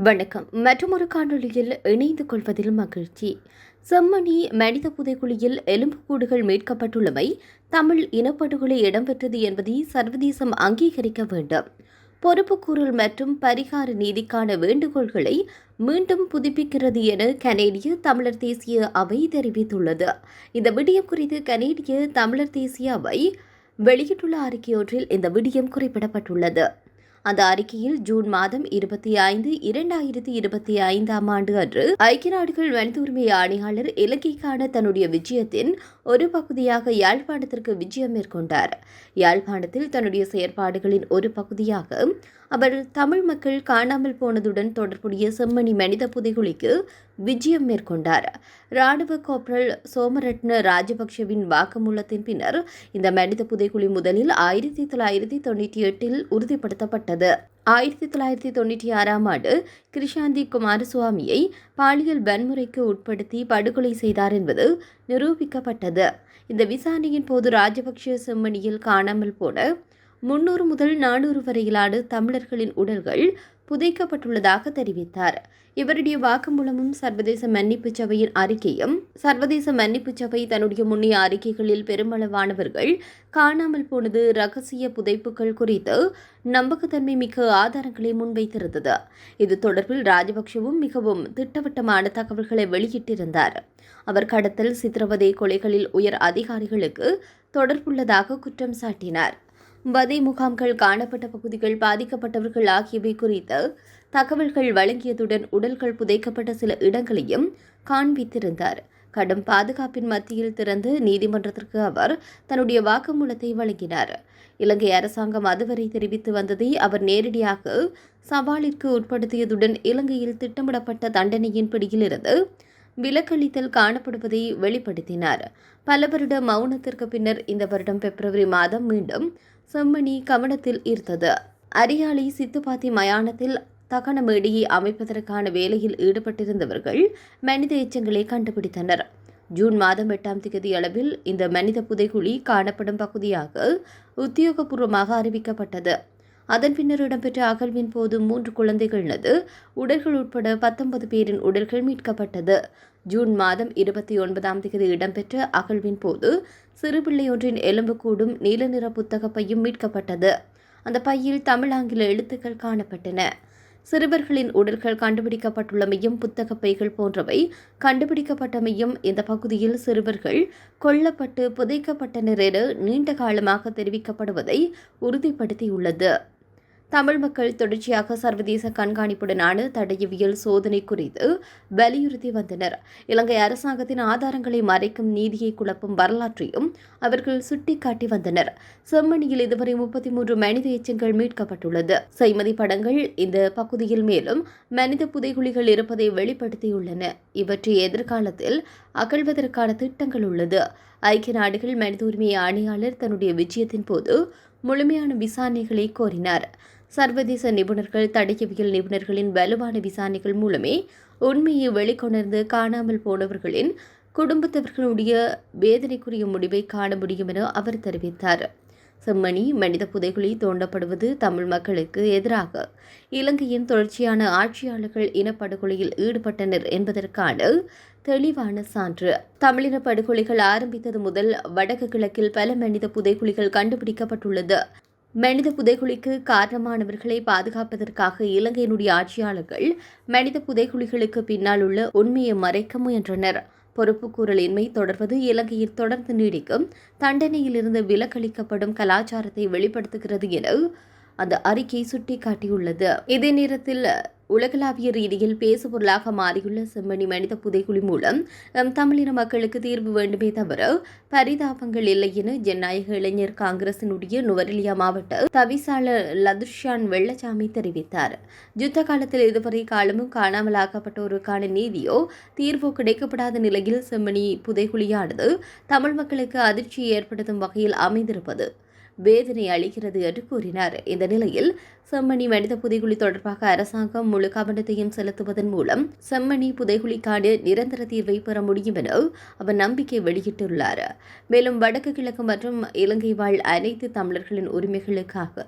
வணக்கம். மற்றொரு காணொளியில் இணைந்து கொள்வதில் மகிழ்ச்சி. செம்மணி மனித புதைகுழியில் எலும்புக்கூடுகள் மீட்கப்பட்டுள்ளமை தமிழ் இனப்படுகொலை இடம்பெற்றது என்பதை சர்வதேசம் அங்கீகரிக்க வேண்டும். பொறுப்புக்கூறல் மற்றும் பரிகார நீதிக்கான வேண்டுகோள்களை மீண்டும் புதுப்பிக்கிறது என கனேடிய தமிழர் தேசிய அவை தெரிவித்துள்ளது. இந்த விடயம் குறித்து கனேடிய தமிழர் தேசிய அவை வெளியிட்டுள்ள அறிக்கையொன்றில் இந்த விடயம் குறிப்பிடப்பட்டுள்ளது. அந்த அறிக்கையில் ஜூன் மாதம் 25, 2025 அன்று ஐக்கிய நாடுகள் மனித உரிமை ஆணையாளர் இலங்கைக்கான தன்னுடைய விஜயத்தின் ஒரு பகுதியாக யாழ்ப்பாணத்திற்கு விஜயம் மேற்கொண்டார். யாழ்ப்பாணத்தில் தன்னுடைய செயற்பாடுகளின் ஒரு பகுதியாக அவர் தமிழ் மக்கள் காணாமல் போனதுடன் தொடர்புடைய செம்மணி மனித புதைகுழிக்கு விஜயம் மேற்கொண்டார். ராணுவ கோப்ரல் சோமரட்ன ராஜபக்ஷவின் வாக்குமூலத்தின் பின்னர் இந்த மனித புதைகுழி முதலில் 1998 உறுதிப்படுத்தப்பட்டது. 1996 ஆண்டு கிருஷாந்தி குமாரசுவாமியை பாலியல் வன்முறைக்கு உட்படுத்தி படுகொலை செய்தார் என்பது நிரூபிக்கப்பட்டது. இந்த விசாரணையின் போது ராஜபக்ஷ செம்மணியில் காணாமல் போன 300 முதல் 400 வரையிலான தமிழர்களின் உடல்கள் புதைக்கப்பட்டுள்ளதாக தெரிவித்தார். இவருடைய வாக்குமூலமும் சர்வதேச மன்னிப்பு சபையின் அறிக்கையும் சர்வதேச மன்னிப்பு சபை தன்னுடைய முன்னைய அறிக்கைகளில் பெருமளவானவர்கள் காணாமல் போனது ரகசிய புதைப்புகள் குறித்து நம்பகத்தன்மை மிக்க ஆதாரங்களை முன்வைத்திருந்தது. இது தொடர்பில் ராஜபக்ஷவும் மிகவும் திட்டவட்டமான தகவல்களை வெளியிட்டிருந்தார். அவர் கடத்தல், சித்திரவதை, கொலைகளில் உயர் அதிகாரிகளுக்கு தொடர்புள்ளதாக குற்றம் சாட்டினார். வதை முகாம்கள், காணப்பட்ட பகுதிகள், பாதிக்கப்பட்டவர்கள் ஆகியவை குறித்து தகவல்கள் வழங்கியதுடன் உடல்கள் புதைக்கப்பட்ட சில இடங்களையும் காண்பித்திருந்தார். கடும் பாதுகாப்பின் மத்தியில் திறந்து நீதிமன்றத்திற்கு அவர் தன்னுடைய வாக்குமூலத்தை வழங்கினார். இலங்கை அரசாங்கம் அதுவரை தெரிவித்து வந்ததை அவர் நேரடியாக சவாலிற்கு உட்படுத்தியதுடன் இலங்கையில் திட்டமிடப்பட்ட தண்டனையின் பிடியிலிருந்து விலக்களித்தல் காணப்படுவதை வெளிப்படுத்தினார். பல வருட மௌனத்திற்கு பின்னர் இந்த வருடம் பிப்ரவரி மாதம் மீண்டும் செம்மணி கவனத்தில் ஈர்த்தது. அரியாலை சித்துப்பாத்தி மயானத்தில் தகன மேடையை அமைப்பதற்கான வேலையில் ஈடுபட்டிருந்தவர்கள் மனித எச்சங்களை கண்டுபிடித்தனர். ஜூன் மாதம் 8 அளவில் இந்த மனித புதைகுழி காணப்படும் பகுதியாக உத்தியோகபூர்வமாக அறிவிக்கப்பட்டது. அதன் பின்னர் இடம்பெற்ற அகழ்வின் போது 3 குழந்தைகளது உடல்கள் உட்பட 19 பேரின் உடல்கள் மீட்கப்பட்டது. ஜூன் மாதம் 29 இடம்பெற்ற அகழ்வின் போது சிறுபிள்ளையொன்றின் எலும்புக்கூடும் நீல நிற புத்தக பையும் மீட்கப்பட்டது. அந்த பையில் தமிழ், ஆங்கில எழுத்துக்கள் காணப்பட்டன. சிறுவர்களின் உடல்கள் கண்டுபிடிக்கப்பட்டுள்ளமையும் புத்தக பைகள் போன்றவை கண்டுபிடிக்கப்பட்டமையும் இந்த பகுதியில் சிறுவர்கள் கொல்லப்பட்டு புதைக்கப்பட்டனர் என நீண்ட காலமாக தெரிவிக்கப்படுவதை உறுதிப்படுத்தியுள்ளது. தமிழ் மக்கள் தொடர்ச்சியாக சர்வதேச கண்காணிப்புடனான தடயவியல் சோதனை குறித்து வலியுறுத்தி வந்தனர். இலங்கை அரசாங்கத்தின் ஆதாரங்களை மறைக்கும், நீதியை குழப்பும் வரலாற்றையும் அவர்கள் சுட்டிக்காட்டி வந்தனர். செம்மணியில் இதுவரை 33 மனித எச்சங்கள் மீட்கப்பட்டுள்ளது. செய்மதி படங்கள் இந்த பகுதியில் மேலும் மனித புதைகுழிகள் இருப்பதை வெளிப்படுத்தியுள்ளன. இவற்றை எதிர்காலத்தில் அகழ்வதற்கான திட்டங்கள் உள்ளது. ஐக்கிய நாடுகள் மனித உரிமை ஆணையாளர் தன்னுடைய விஜயத்தின் போது முழுமையான விசாரணைகளை கோரினார். சர்வதேச நிபுணர்கள், தடயவியல் நிபுணர்களின் வலுவான விசாரணைகள் மூலமே உண்மையை வெளிக்கொணர்ந்து காணாமல் போனவர்களின் குடும்பத்தவர்களுடைய வேதனைக்குரிய முடிவை காண முடியும் என அவர் தெரிவித்தார். செம்மணி மனித புதைகுழி தோண்டப்படுவது தமிழ் மக்களுக்கு எதிராக இலங்கையின் தொடர்ச்சியான ஆட்சியாளர்கள் இனப்படுகொலையில் ஈடுபட்டனர் என்பதற்கான தெளிவான சான்று. தமிழின படுகொலைகள் ஆரம்பித்தது முதல் வடக்கு கிழக்கில் பல மனித புதைகுழிகள் கண்டுபிடிக்கப்பட்டுள்ளது. மனித புதைகுழிக்கு காரணமானவர்களை பாதுகாப்பதற்காக இலங்கையினுடைய ஆட்சியாளர்கள் மனித புதைகுழிகளுக்கு பின்னால் உள்ள உண்மையை மறைக்க முயன்றனர். பொறுப்புக்கூறலின்மை தொடர்வது இலங்கையில் தொடர்ந்து நீடிக்கும் தண்டனையிலிருந்து விலக்களிக்கப்படும் கலாச்சாரத்தை வெளிப்படுத்துகிறது என அந்த அறிக்கை சுட்டிக்காட்டியுள்ளது. இதே நேரத்தில் உலகளாவிய ரீதியில் பேசுபொருளாக மாறியுள்ள செம்மணி மனித புதைகுழி மூலம் தமிழின மக்களுக்கு தீர்வு வேண்டுமே தவிர பரிதாபங்கள் இல்லை என ஜனநாயக இளைஞர் காங்கிரசினுடைய நுவரெலியா மாவட்ட தவிசாளர் லதுர்ஷான் வெள்ளச்சாமி தெரிவித்தார். யுத்த காலத்தில் இதுவரை காலமும் காணாமலாக்கப்பட்டோருக்கான நீதியோ தீர்வோ கிடைக்கப்படாத நிலையில் செம்மணி புதைகுழியானது தமிழ் மக்களுக்கு அதிர்ச்சியை ஏற்படுத்தும் வகையில் அமைந்திருப்பது வேதனை அளிக்கிறது என்று கூறினார். இந்த நிலையில் செம்மணி மனித புதைகுழி தொடர்பாக அரசாங்கம் முழு கவனத்தையும் செலுத்துவதன் மூலம் செம்மணி புதைகுழிக்கான நிரந்தர தீர்வை பெற முடியும் என அவர் நம்பிக்கை வெளியிட்டுள்ளார். மேலும் வடக்கு கிழக்கு மற்றும் இலங்கை வாழ் அனைத்து தமிழர்களின் உரிமைகளுக்காக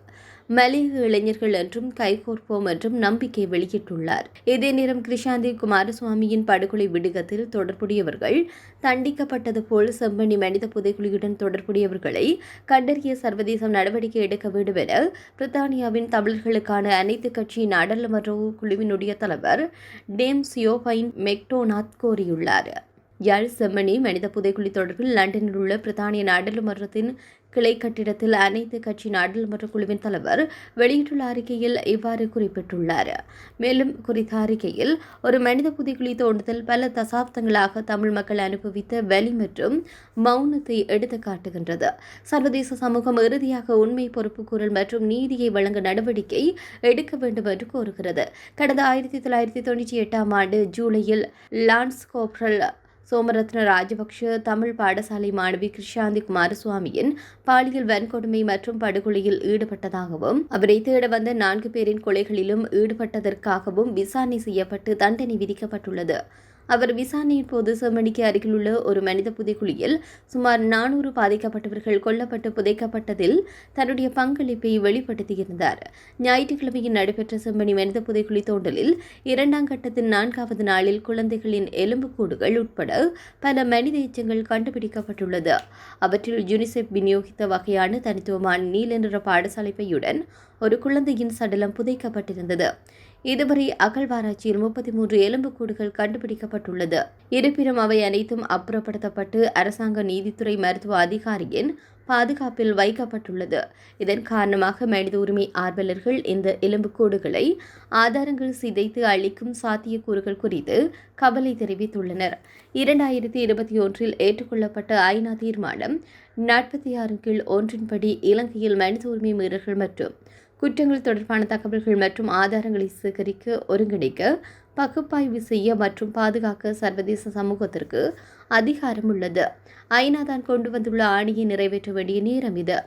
மலையக இளைஞர்கள் என்றும் கைகோர்ப்போம் என்றும் நம்பிக்கை வெளியிட்டுள்ளார். இதே நேரம் கிருஷாந்தி குமாரசுவாமியின் படுகொலை விடுகத்தில் தொடர்புடையவர்கள் தண்டிக்கப்பட்டது போல் செம்மணி மனித புதைக்குழியுடன் தொடர்புடையவர்களை கண்டறிய சர்வதேசம் நடவடிக்கை எடுக்க வேண்டும் என பிரித்தானியாவின் தமிழர்களுக்கான அனைத்து கட்சி நாடாளுமன்ற குழுவினுடைய தலைவர் டேம் சியோபைன் மெக்டோனாத் கோரியுள்ளார். யாழ் செம்மணி மனித புதைக்குழி தொடர்பில் லண்டனில் உள்ள பிரித்தானிய நாடாளுமன்றத்தின் கிளை கட்டிடத்தில் அனைத்து கட்சி நாடாளுமன்ற குழுவின் தலைவர் வெளியிட்டுள்ள அறிக்கையில் இவ்வாறு குறிப்பிட்டுள்ளார். மேலும் குறித்த அறிக்கையில் ஒரு மனித புதைக்குழி தோண்டுதல் பல தசாப்தங்களாக தமிழ் மக்கள் அனுபவித்த வலி மற்றும் மௌனத்தை எடுத்து காட்டுகின்றது. சர்வதேச சமூகம் இறுதியாக உண்மை பொறுப்புக்கூறல் மற்றும் நீதியை வழங்க நடவடிக்கை எடுக்க வேண்டும் என்று கோருகிறது. கடந்த 1998 ஆண்டு ஜூலையில் லான்ஸ் கோப்ரல் சோமரத்ன ராஜபக்ஷ தமிழ் பாடசாலை மாணவி கிருஷாந்தி குமாரசுவாமியின் பாலியல் வன்கொடுமை மற்றும் படுகொலையில் ஈடுபட்டதாகவும் அவரை தேட வந்த 4 பேரின் கொலைகளிலும் ஈடுபட்டதற்காகவும் விசாரணை செய்யப்பட்டு தண்டனை விதிக்கப்பட்டுள்ளது. அவர் விசாரணையின் போது செம்மணிக்கு அருகிலுள்ள ஒரு மனித புதைக்குழியில் சுமார் 400 பாதிக்கப்பட்டவர்கள் கொல்லப்பட்டு புதைக்கப்பட்டதில் தன்னுடைய பங்களிப்பை வெளிப்படுத்தியிருந்தார். ஞாயிற்றுக்கிழமையில் நடைபெற்ற செம்மணி மனித புதைக்குழி தோண்டலில் 2ஆம் கட்டத்தின் 4வது நாளில் குழந்தைகளின் எலும்புக்கூடுகள் உட்பட பல மனித எச்சங்கள் கண்டுபிடிக்கப்பட்டுள்ளது. அவற்றில் யுனிசெஃப் விநியோகித்த வகையான தனித்துவமான நீல நிற பாடசாலை பையுடன் ஒரு குழந்தையின் சடலம் புதைக்கப்பட்டிருந்தது. இதுவரை அகழ்வாராய்ச்சியில் 33 எலும்புக்கூடுகள் கண்டுபிடிக்கப்பட்டுள்ளது. இருப்பினும் அவை அனைத்தும் அப்புறப்படுத்தப்பட்டு அரசாங்க நீதித்துறை மருத்துவ அதிகாரியின் பாதுகாப்பில் வைக்கப்பட்டுள்ளது. இதன் காரணமாக மனித உரிமை ஆர்வலர்கள் இந்த எலும்புக்கூடுகளை ஆதாரங்கள் சிதைத்து அளிக்கும் சாத்தியக்கூறுகள் குறித்து கவலை தெரிவித்துள்ளனர். 2021 ஏற்றுக்கொள்ளப்பட்ட ஐநா தீர்மானம் 46 படி இலங்கையில் மனித உரிமை மீறல்கள் மற்றும் குற்றங்கள் தொடர்பான தகவல்கள் மற்றும் ஆதாரங்களை சேகரிக்க, ஒருங்கிணைக்க, பகுப்பாய்வு செய்ய மற்றும் பாதுகாக்க சர்வதேச சமூகத்திற்கு அதிகாரம் உள்ளது. ஐநா தான் கொண்டு வந்துள்ள ஆணையை நிறைவேற்ற வேண்டிய நேரம் இது.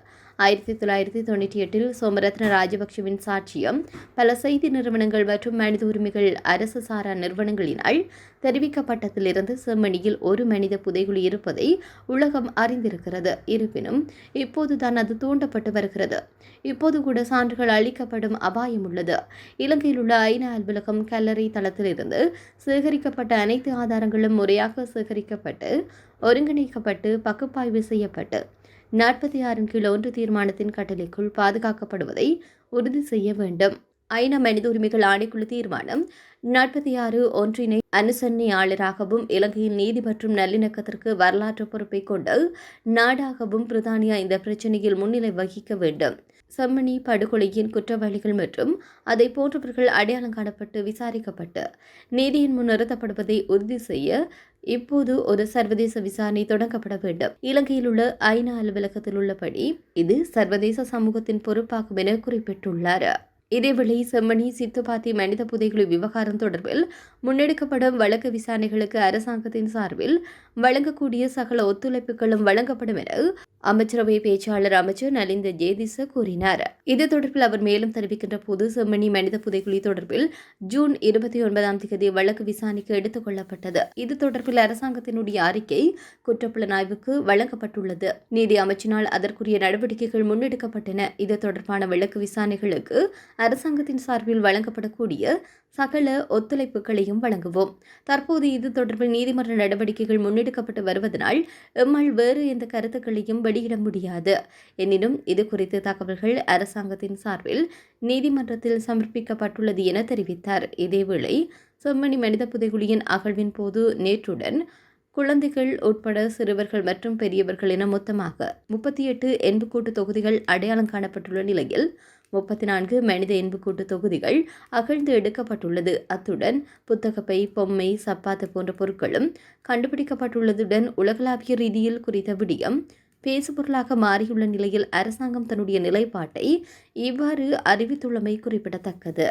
1998 சோமரத்ன ராஜபக்ஷவின் சாட்சியம் பல செய்தி நிறுவனங்கள் மற்றும் மனித உரிமைகள் அரசு சாரா நிறுவனங்களினால் தெரிவிக்கப்பட்டதிலிருந்து செம்மணியில் ஒரு மனித புதைகுழி இருப்பதை உலகம் அறிந்திருக்கிறது. இருப்பினும் இப்போதுதான் அது தூண்டப்பட்டு வருகிறது. இப்போது கூட சான்றுகள் அளிக்கப்படும் அபாயம் உள்ளது. இலங்கையில் உள்ள ஐநா அலுவலகம் கல்லறை தளத்திலிருந்து சேகரிக்கப்பட்ட அனைத்து ஆதாரங்களும் முறையாக சேகரிக்கப்பட்டு, ஒருங்கிணைக்கப்பட்டு, பகுப்பாய்வு செய்யப்பட்டு 46 தீர்மானத்தின் கட்டளைக்குள் பாதுகாக்கப்படுவதை உறுதி செய்ய வேண்டும். ஐநா மனித உரிமைகள் ஆணைக்குழு தீர்மானம் 46 அனுசரணையாளராகவும் இலங்கையின் நீதி மற்றும் நல்லிணக்கத்திற்கு வரலாற்று பொறுப்பை கொண்டு நாடாகவும் பிரித்தானியா இந்த பிரச்சினையில் முன்னிலை வகிக்க வேண்டும். செம்மணி படுகொலையின் குற்றவாளிகள் மற்றும் அதை போன்றவர்கள் அடையாளம் காணப்பட்டு விசாரிக்கப்பட்டு நீதியின் முன் நிறுத்தப்படுவதை உறுதி செய்ய இப்போது ஒரு சர்வதேச விசாரணை தொடங்கப்பட வேண்டும். இலங்கையில் உள்ள ஐநா அலுவலகத்தில் உள்ளபடி இது சர்வதேச சமூகத்தின் பொறுப்பாகும் என குறிப்பிட்டுள்ளார். இதேவேளை செம்மணி சித்துப்பாத்தி மனித புதைகுழி விவகாரம் தொடர்பில் முன்னெடுக்கப்படும் வழக்கு விசாரணைகளுக்கு அரசாங்கத்தின் சார்பில் வழங்கக்கூடிய சகல ஒத்துழைப்புகளும் வழங்கப்படும் என அமைச்சரவை பேச்சாளர் அமைச்சர் நலிந்த ஜேதிச கூறினார். இது தொடர்பில் அவர் மேலும் தெரிவிக்கின்ற போது செம்மணி மனித புதைகுழி தொடர்பில் ஜூன் 29 வழக்கு விசாரணைக்கு எடுத்துக் கொள்ளப்பட்டது. இது தொடர்பில் அரசாங்கத்தினுடைய அறிக்கை குற்றப்புலனாய்வுக்கு வழங்கப்பட்டுள்ளது. நீதி அமைச்சினால் அதற்குரிய நடவடிக்கைகள் முன்னெடுக்கப்பட்டன. இது தொடர்பான வழக்கு விசாரணைகளுக்கு அரசாங்கத்தின் சார்பில் வழங்கப்படக்கூடிய சகல ஒத்துழைப்புகளையும் வழங்குவோம். தற்போது இது தொடர்பில் நீதிமன்ற நடவடிக்கைகள் முன்னெடுக்கப்பட்டு வருவதனால் எம்மால் வேறு எந்த கருத்துக்களையும் வெளியிட முடியாது. எனினும் இது குறித்த தகவல்கள் அரசாங்கத்தின் சார்பில் நீதிமன்றத்தில் சமர்ப்பிக்கப்பட்டுள்ளது என தெரிவித்தார். இதேவேளை செம்மணி மனித புதைகுழியின் அகழ்வின் போது நேற்றுடன் குழந்தைகள் உட்பட சிறுவர்கள் மற்றும் பெரியவர்கள் என மொத்தமாக 38 எண்புக்கூட்டு தொகுதிகள் அடையாளம் காணப்பட்டுள்ள நிலையில் 34 மனித எண்புக்கூட்டு தொகுதிகள் அகழ்ந்து எடுக்கப்பட்டுள்ளது. அத்துடன் புத்தகப்பை, பொம்மை, சப்பாத்து போன்ற பொருட்களும் கண்டுபிடிக்கப்பட்டுள்ளதுடன் உலகளாவிய ரீதியில் குறித்த விடயம் பேசுபொருளாக மாறியுள்ள நிலையில் அரசாங்கம் தன்னுடைய நிலைப்பாட்டை இவ்வாறு அறிவித்துள்ளமை குறிப்பிடத்தக்கது.